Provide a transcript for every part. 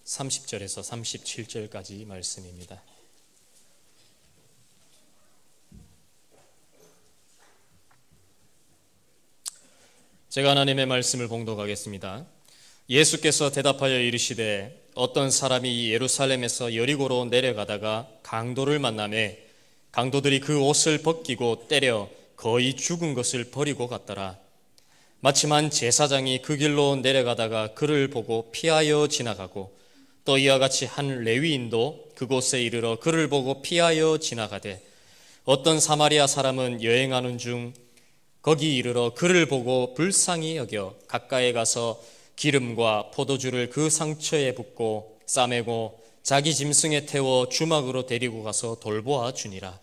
30절에서 37절까지 말씀입니다. 제가 하나님의 말씀을 봉독하겠습니다. 예수께서 대답하여 이르시되 어떤 사람이 예루살렘에서 여리고로 내려가다가 강도를 만나매 강도들이 그 옷을 벗기고 때려 거의 죽은 것을 버리고 갔더라. 마침 제사장이 그 길로 내려가다가 그를 보고 피하여 지나가고 또 이와 같이 한 레위인도 그곳에 이르러 그를 보고 피하여 지나가되 어떤 사마리아 사람은 여행하는 중 거기 이르러 그를 보고 불쌍히 여겨 가까이 가서 기름과 포도주를 그 상처에 붓고 싸매고 자기 짐승에 태워 주막으로 데리고 가서 돌보아 주니라.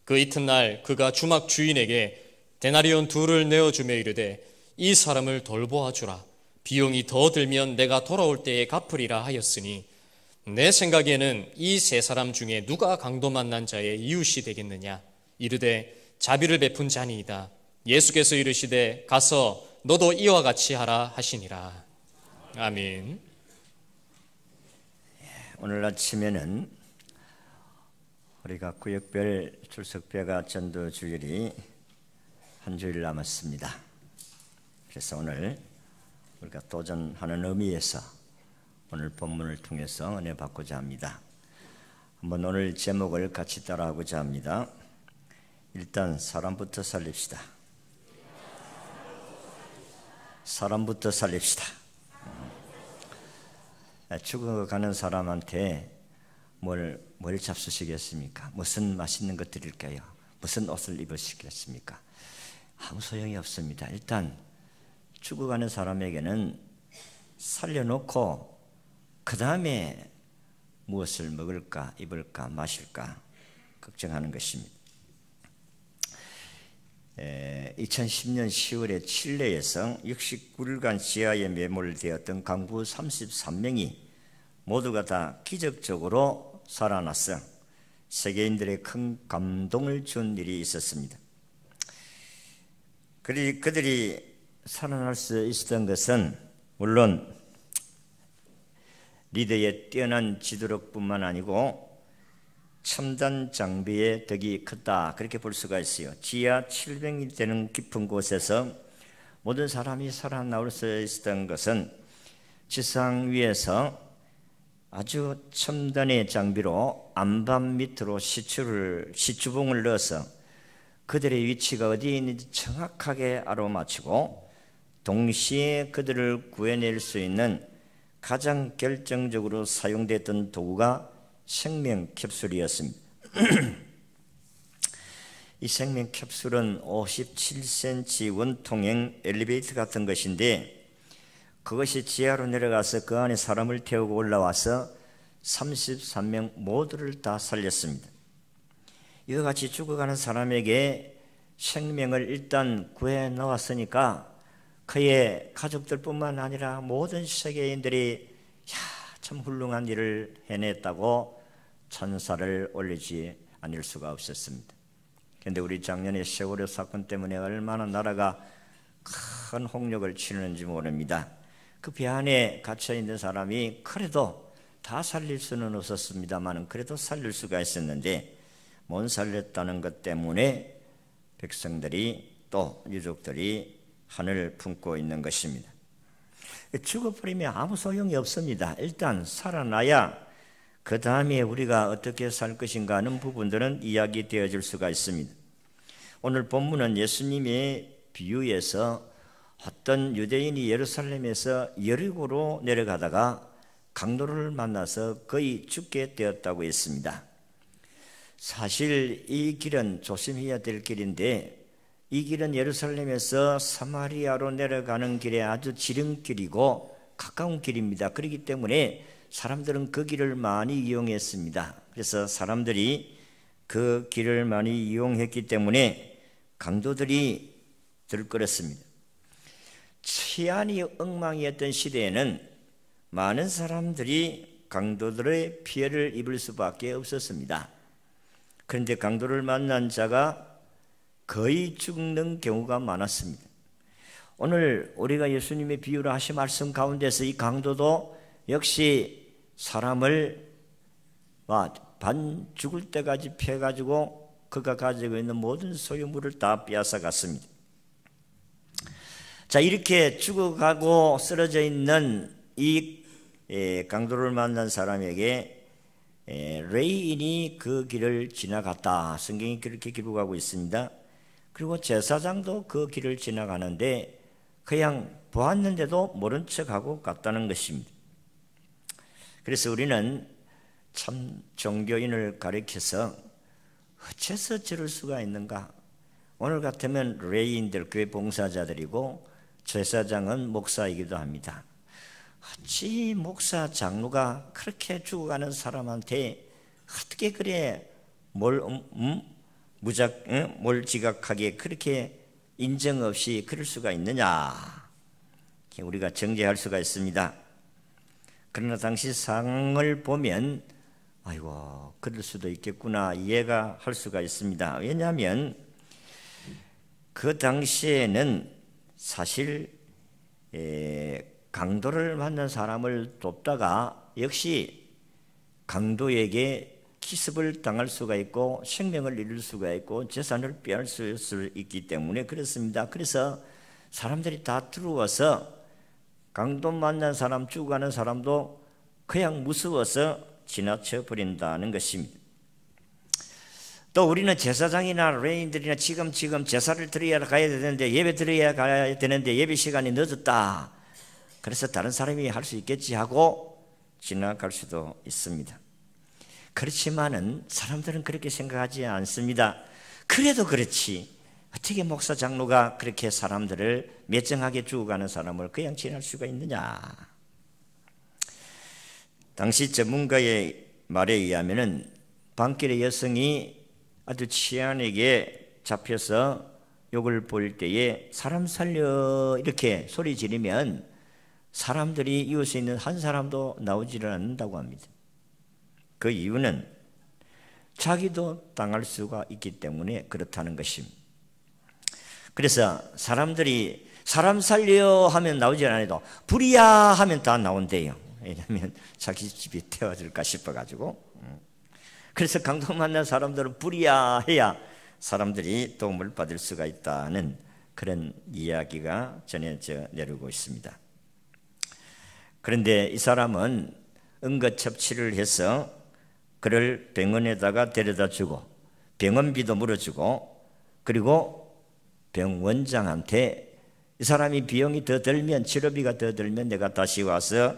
그 이튿날 그가 주막 주인에게 데나리온 2를 내어주며 이르되 이 사람을 돌보아 주라. 비용이 더 들면 내가 돌아올 때에 갚으리라 하였으니 내 생각에는 이 3사람 중에 누가 강도 만난 자의 이웃이 되겠느냐. 이르되 자비를 베푼 자니이다. 예수께서 이르시되 가서 너도 이와 같이 하라 하시니라. 아멘. 오늘 아침에는 우리가 구역별 출석배가 전도 주일이 한 주일 남았습니다. 그래서 오늘 우리가 도전하는 의미에서 오늘 본문을 통해서 은혜 받고자 합니다. 한번 오늘 제목을 같이 따라하고자 합니다. 일단 사람부터 살립시다. 사람부터 살립시다. 죽어가는 사람한테 뭘 잡수시겠습니까? 무슨 맛있는 것 드릴까요? 무슨 옷을 입으시겠습니까? 아무 소용이 없습니다. 일단 죽어가는 사람에게는 살려놓고 그 다음에 무엇을 먹을까, 입을까, 마실까 걱정하는 것입니다. 2010년 10월에 칠레에서 69일간 지하에 매몰되었던 강부 33명이 모두가 다 기적적으로 살아났어 세계인들의 큰 감동을 준 일이 있었습니다. 그들이 살아날 수 있었던 것은 물론 리더의 뛰어난 지도력뿐만 아니고 첨단 장비의 덕이 컸다, 그렇게 볼 수가 있어요. 지하 700이 되는 깊은 곳에서 모든 사람이 살아나올 수 있었던 것은 지상 위에서 아주 첨단의 장비로 안반 밑으로 시추봉을 넣어서 그들의 위치가 어디에 있는지 정확하게 알아맞히고 동시에 그들을 구해낼 수 있는 가장 결정적으로 사용됐던 도구가 생명 캡슐이었습니다. 이 생명 캡슐은 57cm 원통형 엘리베이터 같은 것인데 그것이 지하로 내려가서 그 안에 사람을 태우고 올라와서 33명 모두를 다 살렸습니다. 이와 같이 죽어가는 사람에게 생명을 일단 구해 넣었으니까 그의 가족들뿐만 아니라 모든 세계인들이 참 훌륭한 일을 해냈다고 찬사를 올리지 않을 수가 없었습니다. 그런데 우리 작년에 세월호 사건 때문에 얼마나 나라가 큰 홍역을 치르는지 모릅니다. 그 배 안에 갇혀있는 사람이 그래도 다 살릴 수는 없었습니다만 그래도 살릴 수가 있었는데 못 살렸다는 것 때문에 백성들이 또 유족들이 한을 품고 있는 것입니다. 죽어버리면 아무 소용이 없습니다. 일단 살아나야 그 다음에 우리가 어떻게 살 것인가 하는 부분들은 이야기되어질 수가 있습니다. 오늘 본문은 예수님의 비유에서 어떤 유대인이 예루살렘에서 여리고로 내려가다가 강도를 만나서 거의 죽게 되었다고 했습니다. 사실 이 길은 조심해야 될 길인데 이 길은 예루살렘에서 사마리아로 내려가는 길에 아주 지름길이고 가까운 길입니다. 그렇기 때문에 사람들은 그 길을 많이 이용했습니다. 그래서 사람들이 그 길을 많이 이용했기 때문에 강도들이 들끓었습니다. 치안이 엉망이었던 시대에는 많은 사람들이 강도들의 피해를 입을 수밖에 없었습니다. 그런데 강도를 만난 자가 거의 죽는 경우가 많았습니다. 오늘 우리가 예수님의 비유를 하신 말씀 가운데서 이 강도도 역시 사람을 반 죽을 때까지 패가지고 그가 가지고 있는 모든 소유물을 다 빼앗아 갔습니다. 자, 이렇게 죽어가고 쓰러져 있는 이 강도를 만난 사람에게 레인이 그 길을 지나갔다. 성경이 그렇게 기록하고 있습니다. 그리고 제사장도 그 길을 지나가는데 그냥 보았는데도 모른 척하고 갔다는 것입니다. 그래서 우리는 참 종교인을 가리켜서 어째서 저럴 수가 있는가? 오늘 같으면 레인들, 교회 봉사자들이고 제사장은 목사이기도 합니다. 어찌 목사, 장로가 그렇게 죽어가는 사람한테 어떻게 그래 뭘 지각하게 그렇게 인정 없이 그럴 수가 있느냐? 우리가 정죄할 수가 있습니다. 그러나 당시 상황을 보면 아이고 그럴 수도 있겠구나 이해가 할 수가 있습니다. 왜냐하면 그 당시에는 사실 강도를 만난 사람을 돕다가 역시 강도에게 기습을 당할 수가 있고 생명을 잃을 수가 있고 재산을 빼앗을 수 있기 때문에 그렇습니다. 그래서 사람들이 다 들어와서 강도 만난 사람, 죽어가는 사람도 그냥 무서워서 지나쳐 버린다는 것입니다. 또 우리는 제사장이나 레인들이나 지금 제사를 드려야 가야 되는데 예배 드려야 가야 되는데 예배 시간이 늦었다. 그래서 다른 사람이 할 수 있겠지 하고 지나갈 수도 있습니다. 그렇지만은 사람들은 그렇게 생각하지 않습니다. 그래도 그렇지 어떻게 목사 장로가 그렇게 사람들을 매정하게 죽어가는 사람을 그냥 지날 수가 있느냐? 당시 전문가의 말에 의하면은 밤길에 여성이 아주 치안에게 잡혀서 욕을 보일 때에 사람 살려 이렇게 소리 지르면 사람들이 이웃에 있는 한 사람도 나오지를 않는다고 합니다. 그 이유는 자기도 당할 수가 있기 때문에 그렇다는 것입니다. 그래서 사람들이 사람 살려 하면 나오지 않아도 불이야 하면 다 나온대요. 왜냐하면 자기 집이 태워질까 싶어가지고. 그래서 강도 만난 사람들은 불이야 해야 사람들이 도움을 받을 수가 있다는 그런 이야기가 전해져 내려오고 있습니다. 그런데 이 사람은 응급처치를 해서 그를 병원에다가 데려다 주고 병원비도 물어주고 그리고 병원장한테 이 사람이 비용이 더 들면 치료비가 더 들면 내가 다시 와서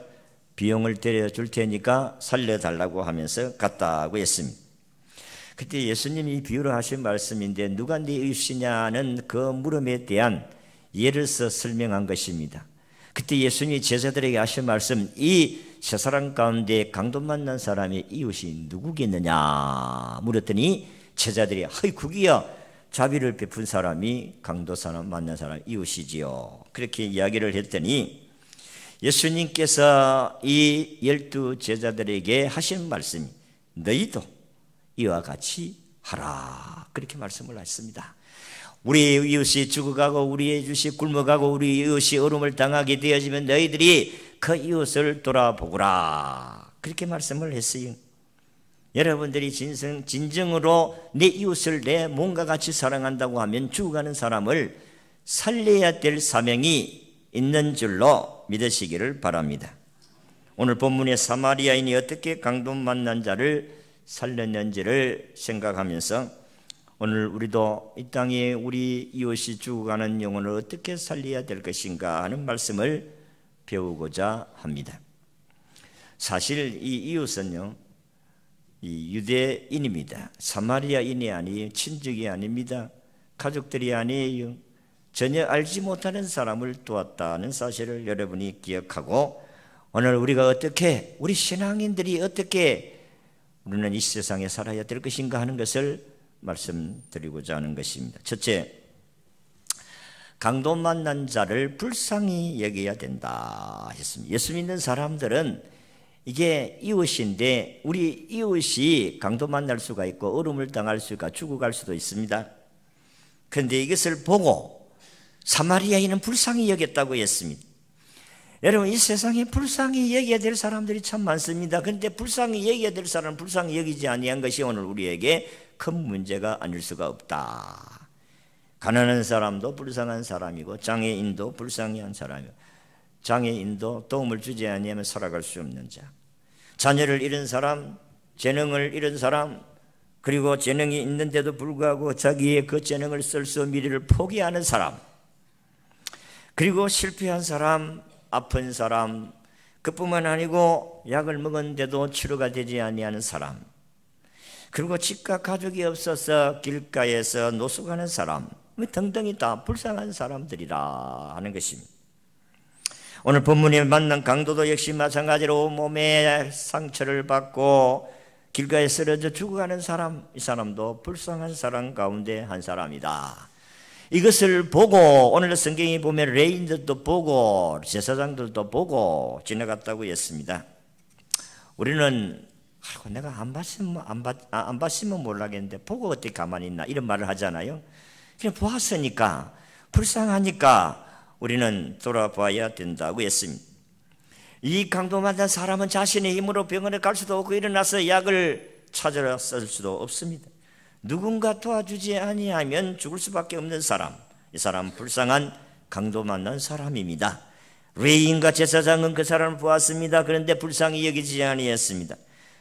비용을 데려줄 테니까 살려달라고 하면서 갔다고 했습니다. 그때 예수님이 비유로 하신 말씀인데 누가 네 이웃이냐는 그 물음에 대한 예를 써 설명한 것입니다. 그때 예수님이 제자들에게 하신 말씀, 이 세 사람 가운데 강도 만난 사람의 이웃이 누구겠느냐 물었더니 제자들이 그기야 자비를 베푼 사람이 강도 사람 만난 사람 이웃이지요. 그렇게 이야기를 했더니 예수님께서 이 12 제자들에게 하신 말씀이 너희도 이와 같이 하라 그렇게 말씀을 하셨습니다. 우리의 이웃이 죽어가고 우리의 이웃이 굶어가고 우리 이웃이 어려움을 당하게 되어지면 너희들이 그 이웃을 돌아보거라 그렇게 말씀을 했어요. 여러분들이 진정으로 내 이웃을 내 몸과 같이 사랑한다고 하면 죽어가는 사람을 살려야 될 사명이 있는 줄로 믿으시기를 바랍니다. 오늘 본문의 사마리아인이 어떻게 강도 만난 자를 살렸는지를 생각하면서 오늘 우리도 이 땅에 우리 이웃이 죽어가는 영혼을 어떻게 살려야 될 것인가 하는 말씀을 배우고자 합니다. 사실 이 이웃은요, 이 유대인입니다. 사마리아인이 아니에요. 친족이 아닙니다. 가족들이 아니에요. 전혀 알지 못하는 사람을 도왔다는 사실을 여러분이 기억하고 오늘 우리가 어떻게 우리 신앙인들이 어떻게 우리는 이 세상에 살아야 될 것인가 하는 것을 말씀드리고자 하는 것입니다. 첫째, 강도 만난 자를 불쌍히 여겨야 된다 했습니다. 예수 믿는 사람들은 이게 이웃인데 우리 이웃이 강도 만날 수가 있고 어려움을 당할 수가 죽어갈 수도 있습니다. 그런데 이것을 보고 사마리아인은 불쌍히 여겼다고 했습니다. 여러분, 이 세상에 불쌍히 여겨야 될 사람들이 참 많습니다. 그런데 불쌍히 여겨야 될 사람은 불쌍히 여기지 아니한 것이 오늘 우리에게 큰 문제가 아닐 수가 없다. 가난한 사람도 불쌍한 사람이고 장애인도 불쌍한 사람이고 장애인도 도움을 주지 아니하면 살아갈 수 없는 자, 자녀를 잃은 사람, 재능을 잃은 사람, 그리고 재능이 있는데도 불구하고 자기의 그 재능을 쓸 수 미래를 포기하는 사람, 그리고 실패한 사람, 아픈 사람, 그뿐만 아니고 약을 먹었는데도 치료가 되지 아니하는 사람, 그리고 집과 가족이 없어서 길가에서 노숙하는 사람 등등이 다 불쌍한 사람들이라 하는 것입니다. 오늘 본문에 만난 강도도 역시 마찬가지로 몸에 상처를 받고 길가에 쓰러져 죽어가는 사람, 이 사람도 불쌍한 사람 가운데 한 사람이다. 이것을 보고 오늘 성경에 보면 레인들도 보고 제사장들도 보고 지나갔다고 했습니다. 우리는 내가 안 봤으면 몰라겠는데 보고 어떻게 가만히 있나 이런 말을 하잖아요. 그냥 보았으니까 불쌍하니까 우리는 돌아봐야 된다고 했습니다. 이 강도 만난 사람은 자신의 힘으로 병원에 갈 수도 없고 일어나서 약을 찾으러 쓸 수도 없습니다. 누군가 도와주지 아니하면 죽을 수밖에 없는 사람, 이 사람은 불쌍한 강도 만난 사람입니다. 레위인과 제사장은 그 사람을 보았습니다. 그런데 불쌍히 여기지 아니했습니다.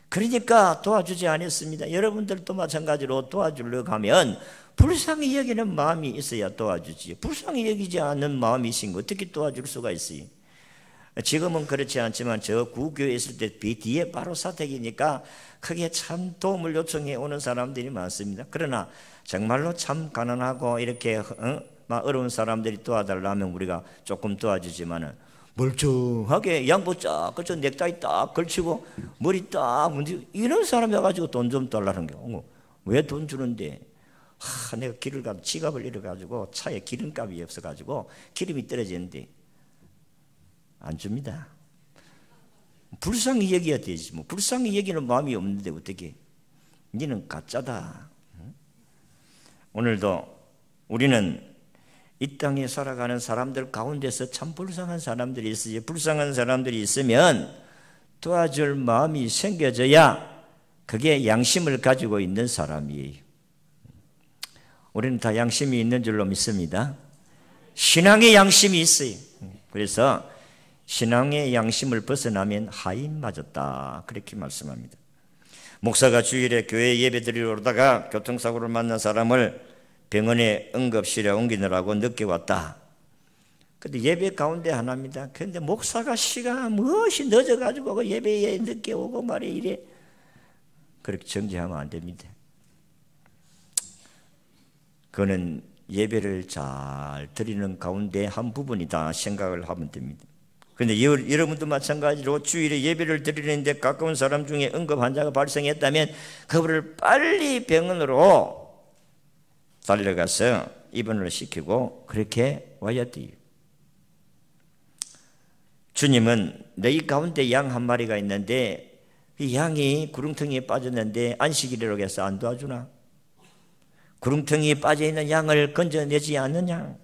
그러니까 도와주지 않았습니다. 여러분들도 마찬가지로 도와주려고 하면 불쌍히 여기는 마음이 있어야 도와주지, 불쌍히 여기지 않는 마음이신 거 어떻게 도와줄 수가 있어요? 지금은 그렇지 않지만 저 구교에 있을 때 뒤에 바로 사택이니까 크게 참 도움을 요청해 오는 사람들이 많습니다. 그러나 정말로 참 가난하고 이렇게 어려운 사람들이 도와달라면 우리가 조금 도와주지만은 멀쩡하게 양복 쫙 걸쳐 넥타이 딱 걸치고 머리 딱 문지 이런 사람이 와가지고 돈 좀 달라는 게 왜 돈 주는데? 내가 길을 가도 지갑을 잃어가지고 차에 기름값이 없어가지고 기름이 떨어지는데 안 줍니다. 불쌍히 여겨야 되지 뭐. 불쌍히 여기는 마음이 없는데 어떻게? 니는 가짜다. 오늘도 우리는 이 땅에 살아가는 사람들 가운데서 참 불쌍한 사람들이 있어요. 불쌍한 사람들이 있으면 도와줄 마음이 생겨져야 그게 양심을 가지고 있는 사람이에요. 우리는 다 양심이 있는 줄로 믿습니다. 신앙의 양심이 있어요. 그래서 신앙의 양심을 벗어나면 하인 맞았다 그렇게 말씀합니다. 목사가 주일에 교회 예배 드리러 오다가 교통사고를 만난 사람을 병원에 응급실에 옮기느라고 늦게 왔다. 근데 예배 가운데 하나입니다. 그런데 목사가 시간 무엇이 늦어가지고 그 예배에 늦게 오고 말이야 이래. 그렇게 정지하면 안 됩니다. 그거는 예배를 잘 드리는 가운데 한 부분이다 생각을 하면 됩니다. 그런데 여러분도 마찬가지로 주일에 예배를 드리는데 가까운 사람 중에 응급 환자가 발생했다면 그분을 빨리 병원으로 달려가서 입원을 시키고 그렇게 와야 돼요. 주님은 너희 가운데 양 한 마리가 있는데 이 양이 구렁텅이에 빠졌는데 안식일이라고 해서 안 도와주나? 구렁텅이에 빠져있는 양을 건져내지 않느냐?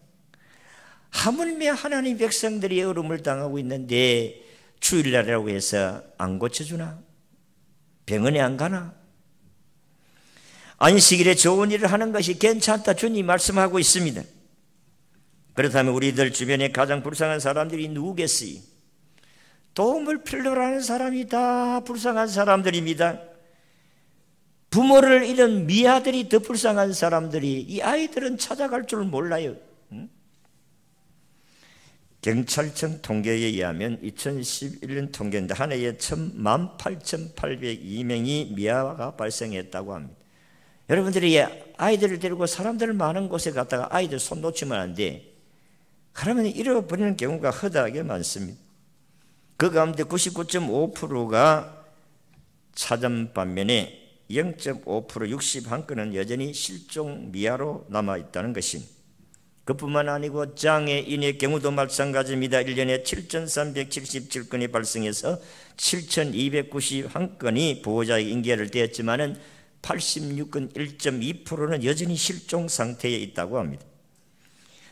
하물며 하나님 백성들이 어려움을 당하고 있는데 주일날이라고 해서 안 고쳐주나? 병원에 안 가나? 안식일에 좋은 일을 하는 것이 괜찮다 주님 말씀하고 있습니다. 그렇다면 우리들 주변에 가장 불쌍한 사람들이 누구겠어요? 도움을 필요로 하는 사람이 다 불쌍한 사람들입니다. 부모를 잃은 미아들이 더 불쌍한 사람들이, 이 아이들은 찾아갈 줄 몰라요. 경찰청 통계에 의하면 2011년 통계인데 한 해에 18,802명이 미아가 발생했다고 합니다. 여러분들이 아이들을 데리고 사람들 많은 곳에 갔다가 아이들 손 놓치면 안 돼. 그러면 잃어버리는 경우가 허다하게 많습니다. 그 가운데 99.5%가 찾은 반면에 0.5% 61건은 여전히 실종 미아로 남아있다는 것입니다. 그뿐만 아니고 장애인의 경우도 마찬가지입니다. 1년에 7,377건이 발생해서 7,291건이 보호자에게 인계를 되었지만은 86건 1.2%는 여전히 실종 상태에 있다고 합니다.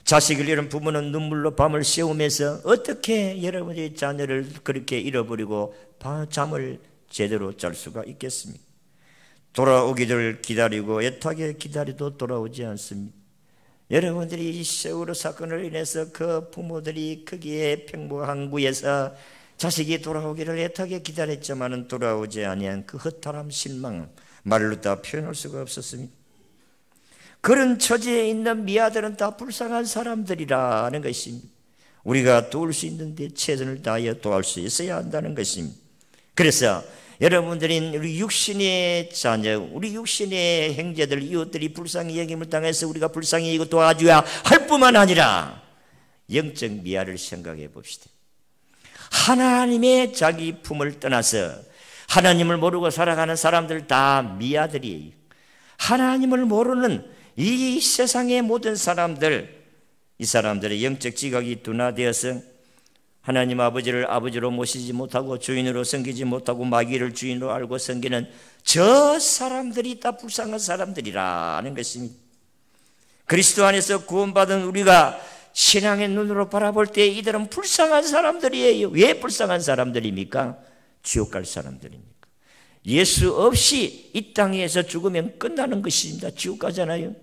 자식을 잃은 부모는 눈물로 밤을 새우면서 어떻게 여러분의 자녀를 그렇게 잃어버리고 잠을 제대로 잘 수가 있겠습니까? 돌아오기를 기다리고 애타게 기다려도 돌아오지 않습니다. 여러분들이 이 세월호 사건을 인해서 그 부모들이 거기에 평범항구에서 자식이 돌아오기를 애타게 기다렸지만은 돌아오지 아니한 그 허탈함, 실망, 말로 다 표현할 수가 없었습니다. 그런 처지에 있는 미아들은 다 불쌍한 사람들이라는 것입니다. 우리가 도울 수 있는데 최선을 다하여 도울 수 있어야 한다는 것입니다. 그래서 여러분들인 우리 육신의 자녀, 우리 육신의 형제들, 이웃들이 불쌍히 여김을 당해서 우리가 불쌍히 여기고 도와줘야 할 뿐만 아니라 영적 미아를 생각해 봅시다. 하나님의 자기 품을 떠나서 하나님을 모르고 살아가는 사람들 다 미아들이에요. 하나님을 모르는 이 세상의 모든 사람들, 이 사람들의 영적 지각이 둔화되어서 하나님 아버지를 아버지로 모시지 못하고 주인으로 섬기지 못하고 마귀를 주인으로 알고 섬기는 저 사람들이 다 불쌍한 사람들이라는 것입니다. 그리스도 안에서 구원받은 우리가 신앙의 눈으로 바라볼 때 이들은 불쌍한 사람들이에요. 왜 불쌍한 사람들입니까? 지옥 갈 사람들입니까? 예수 없이 이 땅에서 죽으면 끝나는 것입니다. 지옥 가잖아요.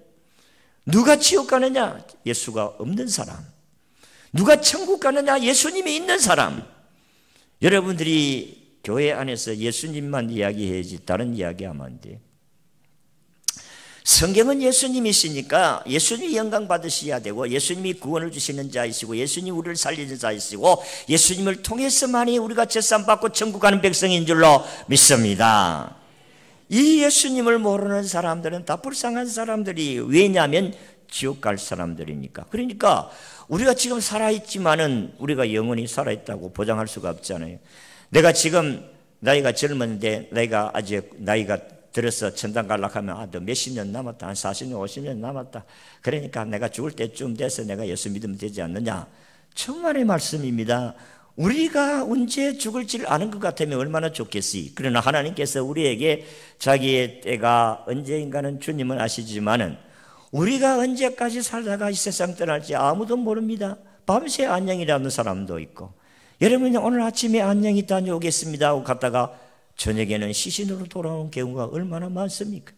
누가 지옥 가느냐? 예수가 없는 사람. 누가 천국 가느냐? 예수님이 있는 사람. 여러분들이 교회 안에서 예수님만 이야기해야지 다른 이야기하면 안 돼요. 성경은 예수님이시니까 예수님이 영광 받으셔야 되고, 예수님이 구원을 주시는 자이시고, 예수님이 우리를 살리는 자이시고, 예수님을 통해서만이 우리가 제삼받고 천국 가는 백성인 줄로 믿습니다. 이 예수님을 모르는 사람들은 다 불쌍한 사람들이, 왜냐하면 지옥 갈 사람들이니까. 그러니까 우리가 지금 살아있지만은 우리가 영원히 살아있다고 보장할 수가 없잖아요. 내가 지금 나이가 젊은데 내가 아직 나이가 들어서 천당 갈라고 하면 너 몇십 년 남았다, 한 40년 50년 남았다, 그러니까 내가 죽을 때쯤 돼서 내가 예수 믿으면 되지 않느냐. 정말의 말씀입니다. 우리가 언제 죽을지를 아는 것 같으면 얼마나 좋겠지. 그러나 하나님께서 우리에게 자기의 때가 언제인가는 주님은 아시지만은 우리가 언제까지 살다가 이 세상 떠날지 아무도 모릅니다. 밤새 안녕이라는 사람도 있고, 여러분이 오늘 아침에 안녕히 다녀오겠습니다 하고 갔다가 저녁에는 시신으로 돌아오는 경우가 얼마나 많습니까?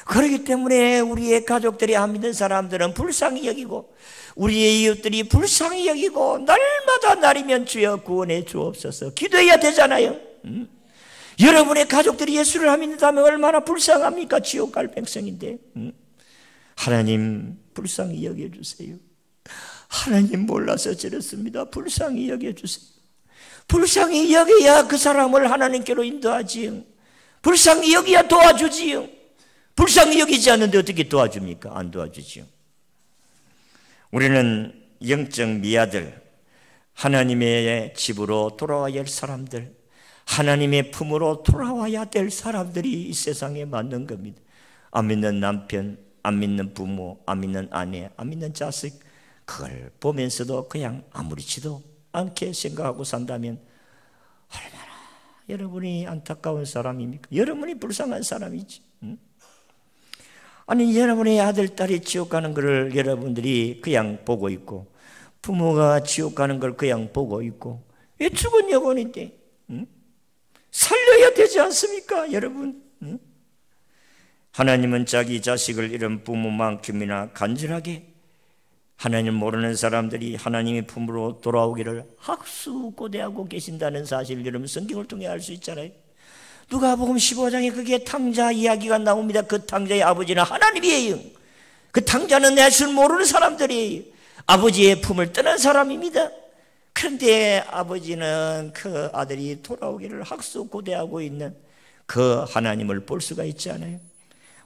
그렇기 때문에 우리의 가족들이 안 믿는 사람들은 불쌍히 여기고, 우리의 이웃들이 불쌍히 여기고, 날마다 날이면 주여 구원해 주옵소서 기도해야 되잖아요. 여러분의 가족들이 예수를 안 믿는다면 얼마나 불쌍합니까? 지옥 갈 백성인데. 하나님 불쌍히 여겨주세요. 하나님 몰라서 저렇습니다. 불쌍히 여겨주세요. 불쌍히 여겨야 그 사람을 하나님께로 인도하지요. 불쌍히 여겨야 도와주지요. 불쌍히 여기지 않는데 어떻게 도와줍니까? 안 도와주지요. 우리는 영적 미아들, 하나님의 집으로 돌아와야 할 사람들, 하나님의 품으로 돌아와야 될 사람들이 이 세상에 맞는 겁니다. 안 믿는 남편, 안 믿는 부모, 안 믿는 아내, 안 믿는 자식, 그걸 보면서도 그냥 아무렇지도 않게 생각하고 산다면 얼마나 여러분이 안타까운 사람입니까? 여러분이 불쌍한 사람이지. 아니, 여러분의 아들, 딸이 지옥 가는 걸 여러분들이 그냥 보고 있고, 부모가 지옥 가는 걸 그냥 보고 있고, 왜 죽은 영혼인데 살려야 되지 않습니까, 여러분? 하나님은 자기 자식을 잃은 부모만큼이나 간절하게 하나님 모르는 사람들이 하나님의 품으로 돌아오기를 학수고대하고 계신다는 사실을 여러분 성경을 통해 알 수 있잖아요. 누가복음 15장에 그게 탕자 이야기가 나옵니다. 그 탕자의 아버지는 하나님이에요. 그 탕자는 예수를 모르는 사람들이에요. 아버지의 품을 떠난 사람입니다. 그런데 아버지는 그 아들이 돌아오기를 학수고대하고 있는 그 하나님을 볼 수가 있지 않아요?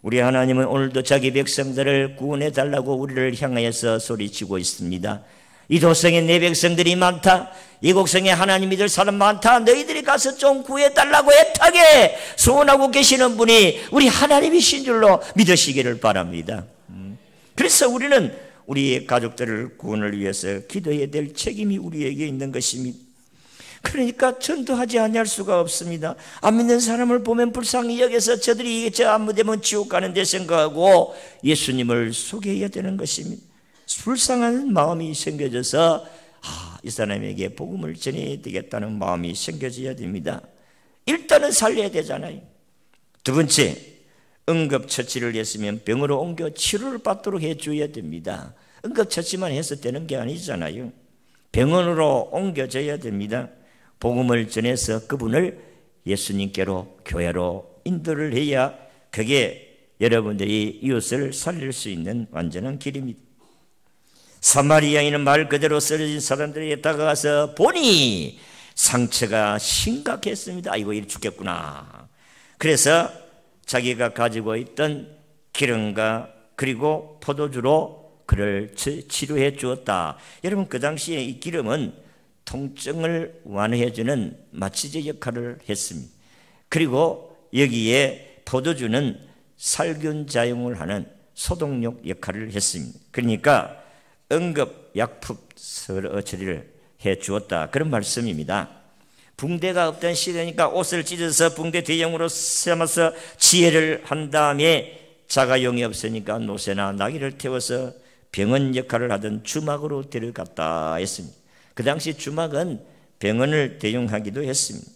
우리 하나님은 오늘도 자기 백성들을 구원해 달라고 우리를 향하여서 소리치고 있습니다. 이 도성에 내 백성들이 많다, 이 곡성에 하나님 믿을 사람 많다, 너희들이 가서 좀 구해달라고 애타게 소원하고 계시는 분이 우리 하나님이신 줄로 믿으시기를 바랍니다. 그래서 우리는 우리의 가족들을 구원을 위해서 기도해야 될 책임이 우리에게 있는 것입니다. 그러니까 전도하지 아니할 수가 없습니다. 안 믿는 사람을 보면 불쌍히 여겨서 저들이 저 안 믿으면 지옥 가는데 생각하고 예수님을 소개해야 되는 것입니다. 불쌍한 마음이 생겨져서 이 사람에게 복음을 전해야 되겠다는 마음이 생겨져야 됩니다. 일단은 살려야 되잖아요. 두 번째, 응급처치를 했으면 병으로 옮겨 치료를 받도록 해줘야 됩니다. 응급처치만 해서 되는 게 아니잖아요. 병원으로 옮겨져야 됩니다. 복음을 전해서 그분을 예수님께로, 교회로 인도를 해야 그게 여러분들이 이웃을 살릴 수 있는 완전한 길입니다. 사마리아인은 말 그대로 쓰러진 사람들에게 다가가서 보니 상처가 심각했습니다. 아이고, 이리 죽겠구나. 그래서 자기가 가지고 있던 기름과 그리고 포도주로 그를 치료해 주었다. 여러분, 그 당시에 이 기름은 통증을 완화해주는 마취제 역할을 했습니다. 그리고 여기에 포도주는 살균 작용을 하는 소독력 역할을 했습니다. 그러니까 응급 약품 처리를 해 주었다, 그런 말씀입니다. 붕대가 없던 시대니까 옷을 찢어서 붕대 대용으로 삼아서 지혜를 한 다음에 자가용이 없으니까 노새나 나귀를 태워서 병원 역할을 하던 주막으로 데려갔다 했습니다. 그 당시 주막은 병원을 대용하기도 했습니다.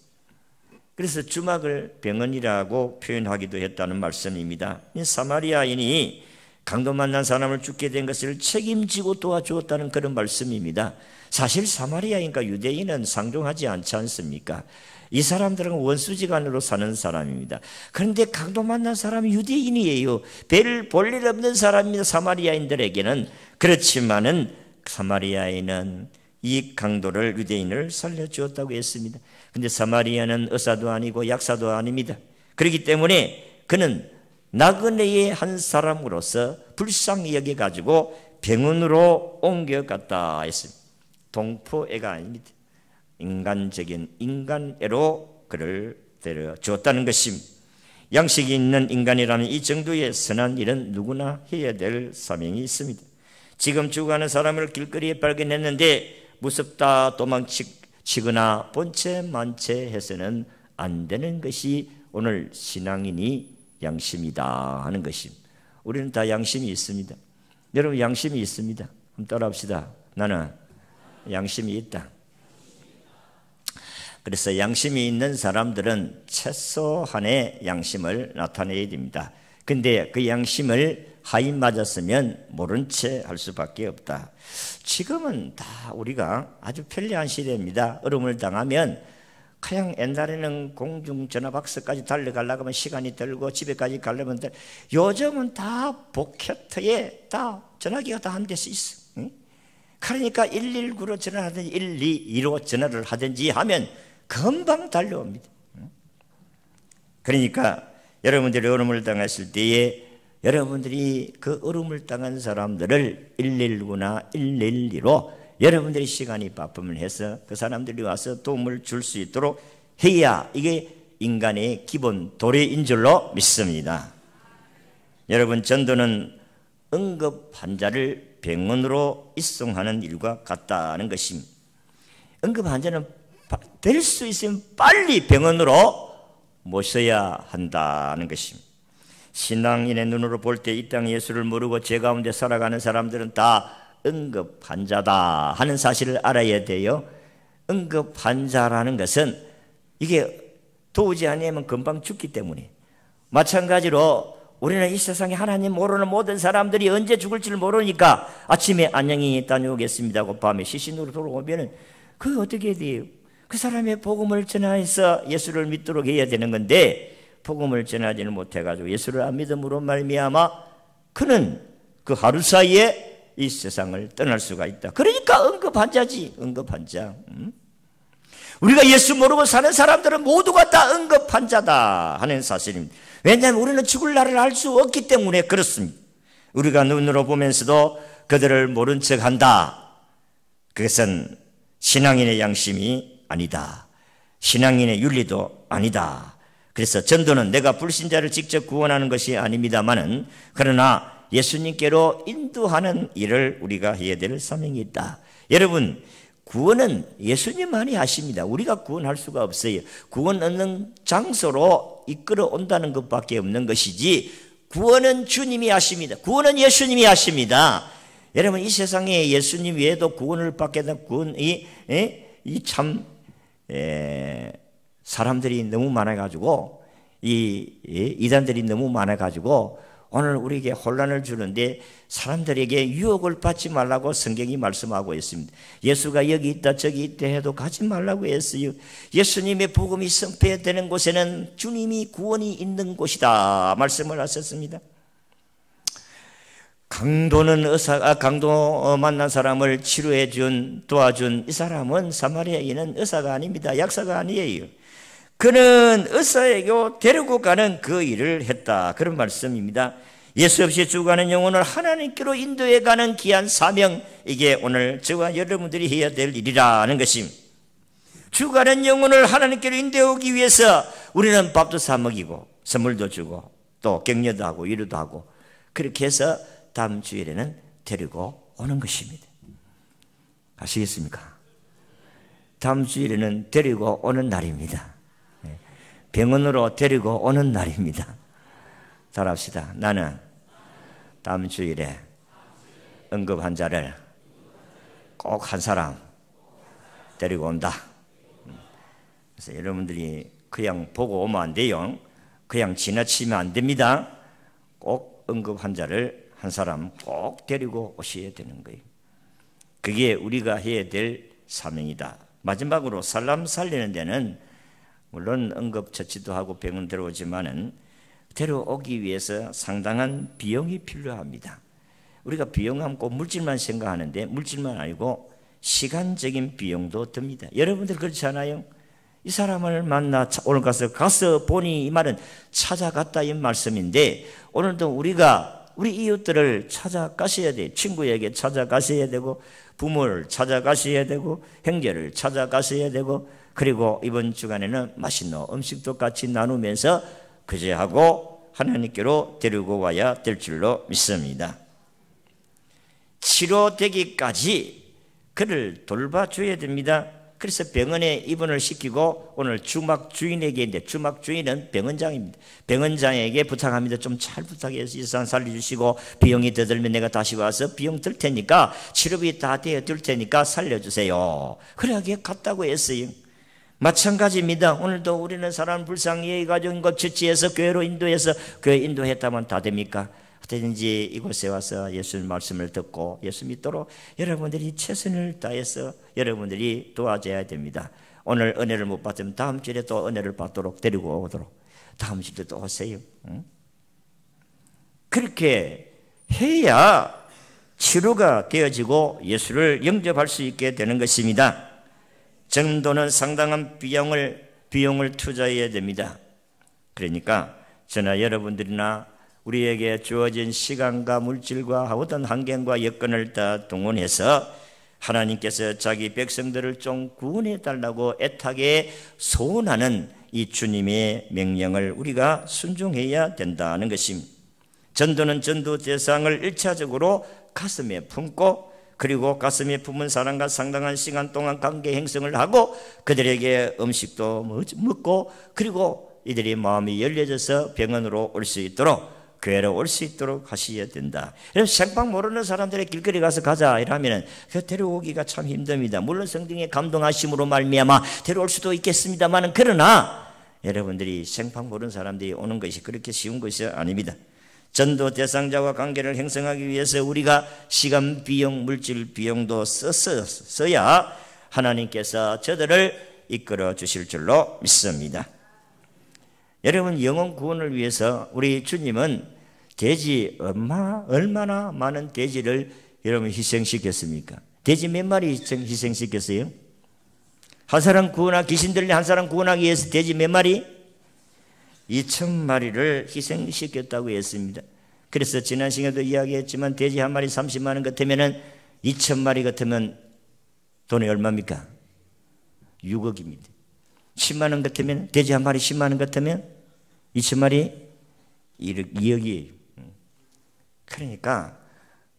그래서 주막을 병원이라고 표현하기도 했다는 말씀입니다. 사마리아인이 강도 만난 사람을 죽게 된 것을 책임지고 도와주었다는 그런 말씀입니다. 사실 사마리아인과 유대인은 상종하지 않지 않습니까? 이 사람들은 원수지간으로 사는 사람입니다. 그런데 강도 만난 사람이 유대인이에요. 별 볼 일 없는 사람입니다, 사마리아인들에게는. 그렇지만은 사마리아인은 이 강도를, 유대인을 살려주었다고 했습니다. 그런데 사마리아는 의사도 아니고 약사도 아닙니다. 그렇기 때문에 그는 나그네의 한 사람으로서 불쌍히 여겨가지고 병원으로 옮겨갔다 했습니다. 동포애가 아닙니다. 인간적인 인간애로 그를 데려주었다는 것입니다. 양식이 있는 인간이라는 이 정도의 선한 일은 누구나 해야 될 사명이 있습니다. 지금 죽어가는 사람을 길거리에 발견했는데 무섭다 도망치거나 본체 만체 해서는 안 되는 것이 오늘 신앙인이 양심이다 하는 것입니다. 우리는 다 양심이 있습니다. 여러분, 양심이 있습니다. 한번 따라합시다. 나는 양심이 있다. 그래서 양심이 있는 사람들은 최소한의 양심을 나타내야 됩니다. 근데 그 양심을 하인 맞았으면 모른 채 할 수밖에 없다. 지금은 다 우리가 아주 편리한 시대입니다. 어려움을 당하면 그냥 옛날에는 공중전화박스까지 달려가려고 하면 시간이 들고 집에까지 가려면 요즘은 다 포켓에 다 전화기가 다 한 대씩 있어. 그러니까 119로 전화하든지 122로 전화를 하든지 하면 금방 달려옵니다. 그러니까 여러분들이 어려움을 당했을 때에 여러분들이 그 어려움을 당한 사람들을 119나 112로 여러분들이 시간이 바쁘면 해서 그 사람들이 와서 도움을 줄 수 있도록 해야 이게 인간의 기본 도리인 줄로 믿습니다. 여러분, 전도는 응급 환자를 병원으로 입송하는 일과 같다는 것입니다. 응급 환자는 될 수 있으면 빨리 병원으로 모셔야 한다는 것입니다. 신앙인의 눈으로 볼 때 이 땅 예수를 모르고 죄 가운데 살아가는 사람들은 다 응급 환자다 하는 사실을 알아야 돼요. 응급 환자라는 것은 이게 도우지 않으면 금방 죽기 때문에, 마찬가지로 우리는 이 세상에 하나님 모르는 모든 사람들이 언제 죽을지를 모르니까 아침에 안녕히 다녀오겠습니다 하고 밤에 시신으로 돌아오면 그게 어떻게 돼요? 그 사람의 복음을 전해서 예수를 믿도록 해야 되는 건데 복음을 전하지는 못해가지고 예수를 안 믿음으로 말미암아 그는 그 하루 사이에 이 세상을 떠날 수가 있다. 그러니까 응급환자지, 응급환자. 우리가 예수 모르고 사는 사람들은 모두가 다 응급환자다 하는 사실입니다. 왜냐하면 우리는 죽을 날을 알 수 없기 때문에 그렇습니다. 우리가 눈으로 보면서도 그들을 모른 척한다. 그것은 신앙인의 양심이 아니다. 신앙인의 윤리도 아니다. 그래서 전도는 내가 불신자를 직접 구원하는 것이 아닙니다마는 그러나 예수님께로 인도하는 일을 우리가 해야 될 사명이 있다. 여러분, 구원은 예수님만이 하십니다. 우리가 구원할 수가 없어요. 구원 얻는 장소로 이끌어 온다는 것밖에 없는 것이지 구원은 주님이 하십니다. 구원은 예수님이 하십니다. 여러분, 이 세상에 예수님 외에도 구원을 받게 된 구원이 참 사람들이 너무 많아가지고 이단들이 너무 많아가지고 오늘 우리에게 혼란을 주는데 사람들에게 유혹을 받지 말라고 성경이 말씀하고 있습니다. 예수가 여기 있다 저기 있다 해도 가지 말라고 했어요. 예수님의 복음이 선포되는 곳에는 주님이 구원이 있는 곳이다 말씀을 하셨습니다. 강도 만난 사람을 치료해 도와준 이 사람은 사마리아인은 의사가 아닙니다. 약사가 아니에요. 그는 의사에게 데리고 가는 그 일을 했다. 그런 말씀입니다. 예수 없이 죽어가는 영혼을 하나님께로 인도해 가는 귀한 사명, 이게 오늘 저와 여러분들이 해야 될 일이라는 것입니다. 죽어가는 영혼을 하나님께로 인도하기 위해서 우리는 밥도 사 먹이고 선물도 주고 또 격려도 하고 위로도 하고 그렇게 해서 다음 주일에는 데리고 오는 것입니다. 아시겠습니까? 다음 주일에는 데리고 오는 날입니다. 병원으로 데리고 오는 날입니다. 따라합시다. 나는 다음 주일에 응급 환자를 꼭 한 사람 데리고 온다. 그래서 여러분들이 그냥 보고 오면 안 돼요. 그냥 지나치면 안 됩니다. 꼭 응급 환자를 한 사람 꼭 데리고 오셔야 되는 거예요. 그게 우리가 해야 될 사명이다. 마지막으로 사람 살리는 데는 물론 응급처치도 하고 병원 데려오지만은 데려오기 위해서 상당한 비용이 필요합니다. 우리가 비용하면 꼭 물질만 생각하는데 물질만 아니고 시간적인 비용도 듭니다. 여러분들 그렇지 않아요? 이 사람을 만나 오늘 가서 보니 이 말은 찾아갔다 이 말씀인데 오늘도 우리가 우리 이웃들을 찾아가셔야 돼요. 친구에게 찾아가셔야 되고 부모를 찾아가셔야 되고 형제를 찾아가셔야 되고 그리고 이번 주간에는 맛있는 음식도 같이 나누면서 그제하고 하나님께로 데리고 와야 될 줄로 믿습니다. 치료되기까지 그를 돌봐줘야 됩니다. 그래서 병원에 입원을 시키고 오늘 주막 주인에게 있는데 주막 주인은 병원장입니다. 병원장에게 부탁합니다. 좀 잘 부탁해서 이 사람 살려주시고 비용이 더 들면 내가 다시 와서 비용 들 테니까 치료비 다 되어 들 테니까 살려주세요. 그러게 갔다고 했어요. 마찬가지입니다. 오늘도 우리는 사람 불쌍히 가정인 것 처치해서 교회로 인도해서 교회 인도했다면 다 됩니까? 어떻게든지 이곳에 와서 예수님 말씀을 듣고 예수 믿도록 여러분들이 최선을 다해서 여러분들이 도와줘야 됩니다. 오늘 은혜를 못 받으면 다음 주에 또 은혜를 받도록 데리고 오도록 다음 주에 또 오세요. 응? 그렇게 해야 치료가 되어지고 예수를 영접할 수 있게 되는 것입니다. 전도는 상당한 비용을 투자해야 됩니다. 그러니까 저나 여러분들이나 우리에게 주어진 시간과 물질과 어떤 환경과 여건을 다 동원해서 하나님께서 자기 백성들을 좀 구원해 달라고 애타게 소원하는 이 주님의 명령을 우리가 순종해야 된다는 것입니다. 전도는 전도 대상을 1차적으로 가슴에 품고 그리고 가슴에 품은 사람과 상당한 시간 동안 관계 형성을 하고 그들에게 음식도 먹고 그리고 이들이 마음이 열려져서 병원으로 올 수 있도록 교회로 올 수 있도록 하셔야 된다. 그래서 생판 모르는 사람들의 길거리 가서 가자 이러면 데려오기가 참 힘듭니다. 물론 성령의 감동하심으로 말미암아 데려올 수도 있겠습니다만 그러나 여러분들이 생판 모르는 사람들이 오는 것이 그렇게 쉬운 것이 아닙니다. 전도 대상자와 관계를 형성하기 위해서 우리가 시간 비용, 물질 비용도 써야 하나님께서 저들을 이끌어 주실 줄로 믿습니다. 여러분 영혼 구원을 위해서 우리 주님은 돼지 얼마나 많은 돼지를 여러분 희생시켰습니까? 돼지 몇 마리 희생시켰어요? 한 사람 귀신들을 한 사람 구원하기 위해서 돼지 몇 마리? 2,000마리를 희생시켰다고 했습니다. 그래서 지난 시간에도 이야기했지만 돼지 한 마리 30만 원 같으면 2,000마리 같으면 돈이 얼마입니까? 6억입니다. 10만 원 같으면 돼지 한 마리 10만 원 같으면 2,000마리 2억이에요. 그러니까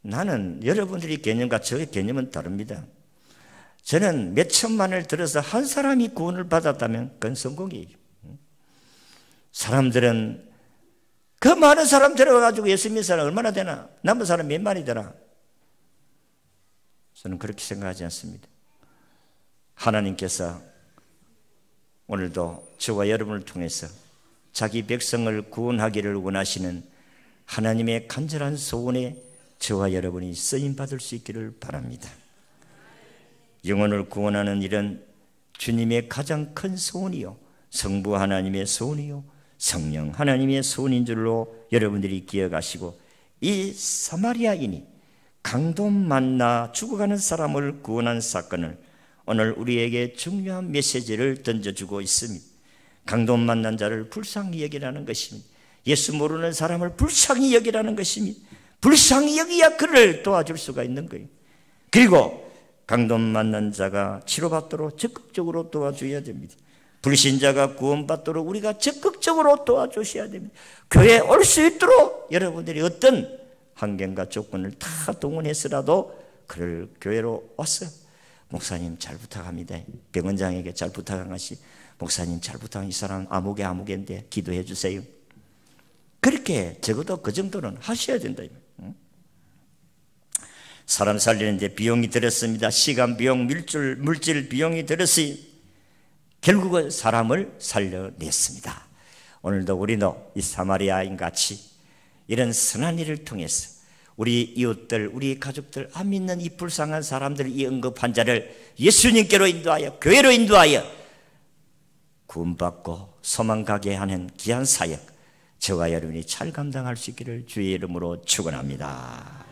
나는 여러분들이 개념과 저의 개념은 다릅니다. 저는 몇 천만을 들어서 한 사람이 구원을 받았다면 그건 성공이에요. 사람들은 그 많은 사람 데려가가지고 예수 믿는 사람 얼마나 되나? 남은 사람 몇 마리 되나? 저는 그렇게 생각하지 않습니다. 하나님께서 오늘도 저와 여러분을 통해서 자기 백성을 구원하기를 원하시는 하나님의 간절한 소원에 저와 여러분이 쓰임받을 수 있기를 바랍니다. 영혼을 구원하는 일은 주님의 가장 큰 소원이요, 성부 하나님의 소원이요, 성령 하나님의 소원인 줄로 여러분들이 기억하시고, 이 사마리아인이 강도 만나 죽어가는 사람을 구원한 사건을 오늘 우리에게 중요한 메시지를 던져주고 있습니다. 강도 만난 자를 불쌍히 여기라는 것입니다. 예수 모르는 사람을 불쌍히 여기라는 것입니다. 불쌍히 여기야 그를 도와줄 수가 있는 거예요. 그리고 강도 만난 자가 치료받도록 적극적으로 도와줘야 됩니다. 불신자가 구원받도록 우리가 적극적으로 도와주셔야 됩니다. 교회에 올 수 있도록 여러분들이 어떤 환경과 조건을 다 동원해서라도 그를 교회로 와서 목사님 잘 부탁합니다. 병원장에게 잘 부탁한 것이 목사님 잘 부탁한 이 사람 아무개인데 기도해 주세요. 그렇게 적어도 그 정도는 하셔야 된다. 사람 살리는데 비용이 들었습니다. 시간 비용, 물질 비용이 들었어요. 결국은 사람을 살려냈습니다. 오늘도 우리는 이 사마리아인 같이 이런 선한 일을 통해서 우리 이웃들, 우리 가족들, 안 믿는 이 불쌍한 사람들, 이 응급 환자를 예수님께로 인도하여 교회로 인도하여 구원받고 소망가게 하는 귀한 사역, 저와 여러분이 잘 감당할 수 있기를 주의 이름으로 축원합니다.